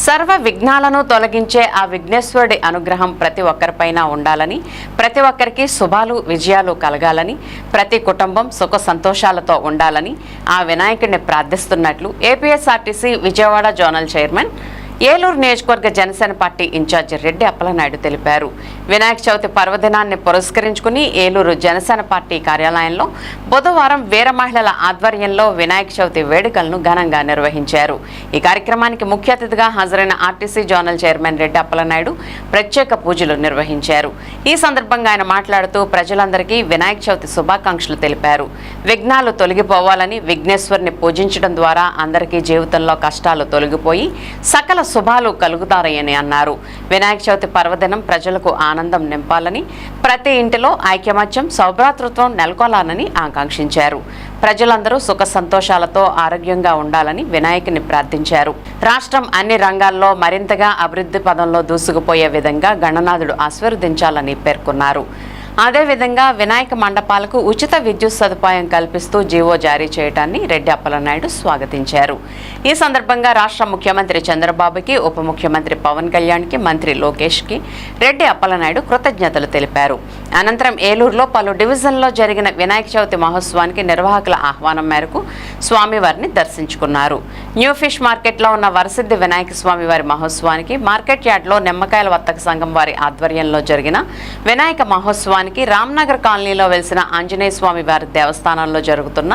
సర్వ విఘ్నాలను తొలగించే ఆ విఘ్నేశ్వరుడి అనుగ్రహం ప్రతి ఒక్కరిపైన ఉండాలని, ప్రతి ఒక్కరికి శుభాలు విజయాలు కలగాలని, ప్రతి కుటుంబం సుఖ సంతోషాలతో ఉండాలని ఆ వినాయకుడిని ప్రార్థిస్తున్నట్లు ఏపీఎస్ఆర్టీసీ విజయవాడ జోనల్ చైర్మన్, ఏలూరు నియోజకవర్గ జనసేన పార్టీ ఇన్ఛార్జి రెడ్డి అప్పలనాయుడు తెలిపారు. వినాయక చవితి పర్వదినాన్ని పురస్కరించుకుని ఏలూరు జనసేన పార్టీ కార్యాలయంలో బుధవారం వీర మహిళల ఆధ్వర్యంలో వినాయక చవితి వేడుకలను ఘనంగా నిర్వహించారు. ఈ కార్యక్రమానికి ముఖ్య అతిథిగా హాజరైన RTC zonal chairman Reddy Appalanaidu ప్రత్యేక పూజలు నిర్వహించారు. ఈ సందర్భంగా ఆయన మాట్లాడుతూ ప్రజలందరికీ వినాయక చవితి శుభాకాంక్షలు తెలిపారు. విఘ్నాలు తొలగిపోవాలని, విఘ్నేశ్వరుని పూజించడం ద్వారా అందరికీ జీవితంలో కష్టాలు తొలగిపోయి సకల శుభాలు కలుగుతారని అన్నారు. వినాయక చవితి పర్వదినం ప్రజలకు ఆనందం నింపాలని, ప్రతి ఇంటిలో ఐక్యమత్యం సౌభ్రాతృత్వం నెలకొలాలని ఆకాంక్షించారు. ప్రజలందరూ సుఖ సంతోషాలతో ఆరోగ్యంగా ఉండాలని వినాయకుని ప్రార్థించారు. రాష్ట్రం అన్ని రంగాల్లో మరింతగా అభివృద్ధి పదంలో దూసుకుపోయే విధంగా గణనాథుడు ఆశీర్వదించాలని పేర్కొన్నారు. అదేవిధంగా వినాయక మండపాలకు ఉచిత విద్యుత్ సదుపాయం కల్పిస్తూ జీవో జారీ చేయడాన్ని రెడ్డి అప్పలనాయుడు స్వాగతించారు. ఈ సందర్భంగా రాష్ట్ర ముఖ్యమంత్రి చంద్రబాబుకి, ఉప ముఖ్యమంత్రి పవన్ కళ్యాణ్కి, మంత్రి లోకేష్కి రెడ్డి అప్పలనాయుడు కృతజ్ఞతలు తెలిపారు. అనంతరం ఏలూరులో పలు డివిజన్లో జరిగిన వినాయక చవితి మహోత్సవానికి నిర్వాహకుల ఆహ్వానం మేరకు స్వామివారిని దర్శించుకున్నారు. న్యూ ఫిష్ మార్కెట్లో ఉన్న వరసిద్ధి వినాయక స్వామివారి మహోత్సవానికి, మార్కెట్ యార్డ్లో నిమ్మకాయల వర్తక సంఘం వారి ఆధ్వర్యంలో జరిగిన వినాయక మహోత్సవానికి, రామ్నగర్ కాలనీలో వెలిసిన ఆంజనేయ స్వామి వారి దేవస్థానంలో జరుగుతున్న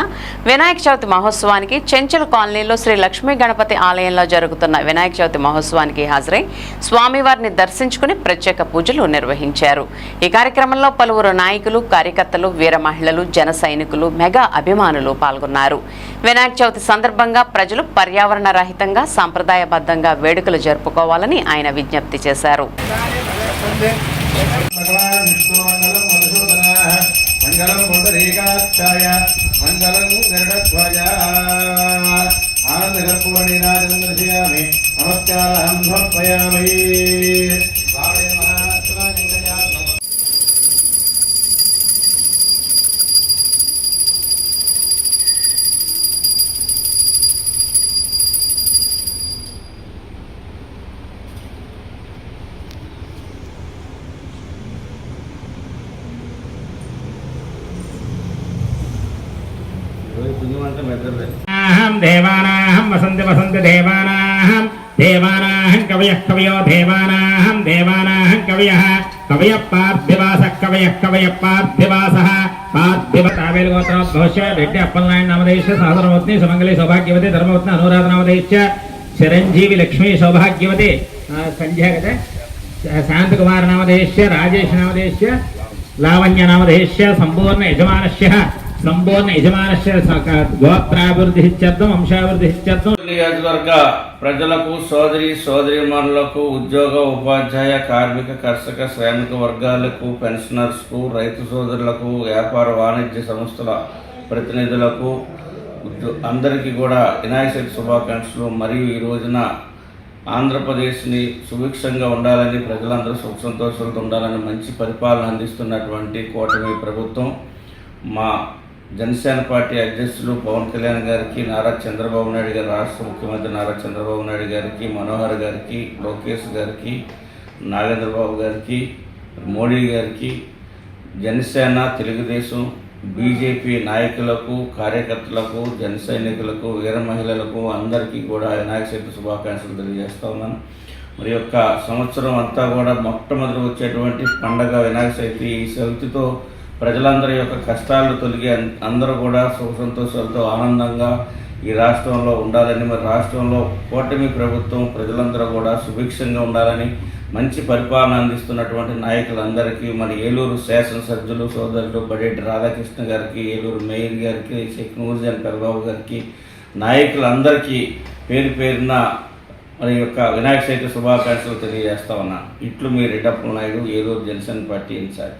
వినాయక చవితి మహోత్సవానికి, చెంచల్ కాలనీలో శ్రీ లక్ష్మీ గణపతి ఆలయంలో జరుగుతున్న వినాయక చవితి మహోత్సవానికి హాజరై స్వామివారిని దర్శించుకుని ప్రత్యేక పూజలు నిర్వహించారు. ఈ కార్యక్రమంలో పలువురు నాయకులు, కార్యకర్తలు, వీర మహిళలు, జన సైనికులు, మెగా అభిమానులు పాల్గొన్నారు. వినాయక చవితి సందర్భంగా ప్రజలు పర్యావరణ రహితంగా సాంప్రదాయబద్ధంగా వేడుకలు జరుపుకోవాలని ఆయన విజ్ఞప్తి చేశారు. మంగళం పుండరీకాక్షాయ మంగళం గరుడధ్వజ ఆనందకర్పూర నీరాజనం దర్శయామి నమస్కారం సమర్పయామి. దేవానాహం వసంతి వసంతి దేవానాహం దేవానాహం కవయః కవయో దేవానాహం దేవానాహం కవయః కవయః పార్థివాసః కవయః కవయః పార్థివాసః పార్థివ తావేలు గోత్రోద్భవస్య రెడ్డి అప్పలనాయుడు నామధేయస్య సహధర్మవత్ని సుమంగళి సౌభాగ్యవతి ధర్మవత్ని అనురాధ నామధేయస్య చిరంజీవి లక్ష్మీ సౌభాగ్యవతి సంధ్యాగత శాంతకుమార నామధేయస్య రాజేష్ నామధేయస్య లావణ్య నామధేయస్య సంపూర్ణ యజమానస్య గోత్రాభివృద్ధి వంశాభివృద్ధి నియోజకవర్గ ప్రజలకు, సోదరీమణులకు, ఉద్యోగ ఉపాధ్యాయ కార్మిక కర్షక శ్రామిక వర్గాలకు, పెన్షనర్స్కు, రైతు సోదరులకు, వ్యాపార వాణిజ్య సంస్థల ప్రతినిధులకు అందరికీ కూడా వినాయక చవితి శుభాకాంక్షలు. మరియు ఈ రోజున ఆంధ్రప్రదేశ్ని సుభిక్షంగా ఉండాలని, ప్రజలందరూ సుఖ సంతోషాలతో ఉండాలని మంచి పరిపాలన అందిస్తున్నటువంటి కూటమి ప్రభుత్వం, మా జనసేన పార్టీ అధ్యక్షులు పవన్ కళ్యాణ్ గారికి, నారా చంద్రబాబు నాయుడు గారి రాష్ట్ర ముఖ్యమంత్రి నారా చంద్రబాబు నాయుడు గారికి, మనోహర్ గారికి, లోకేష్ గారికి, నాగేంద్రబాబు గారికి, మోడీ గారికి, జనసేన, తెలుగుదేశం, బీజేపీ నాయకులకు, కార్యకర్తలకు, జన సైనికులకు, వీర మహిళలకు అందరికీ కూడా వినాయక చవితి శుభాకాంక్షలు తెలియజేస్తా ఉన్నాను. మరి యొక్క సంవత్సరం అంతా కూడా మొట్టమొదటి వచ్చేటువంటి పండగ వినాయక చవితి. ఈ చవితితో ప్రజలందరి యొక్క కష్టాలు తొలగి అందరూ కూడా సుఖ సంతోషాలతో ఆనందంగా ఈ రాష్ట్రంలో ఉండాలని, మరి రాష్ట్రంలో కూటమి ప్రభుత్వం ప్రజలందరూ కూడా సుభిక్షంగా ఉండాలని మంచి పరిపాలన అందిస్తున్నటువంటి నాయకులందరికీ, మరి ఏలూరు శాసనసభ్యులు సోదరులు బడేటి రాధాకృష్ణ గారికి, ఏలూరు మేయర్ గారికి, షేక్ నూర్జాన్ పెరబాబు గారికి, నాయకులందరికీ పేరు పేరున మరి యొక్క వినాయక చవితి శుభాకాంక్షలు తెలియజేస్తా ఉన్నా. ఇట్లు మీ రెడ్డి అప్పలనాయుడు, ఏలూరు జనసేన పార్టీ ఇన్ఛార్జ్.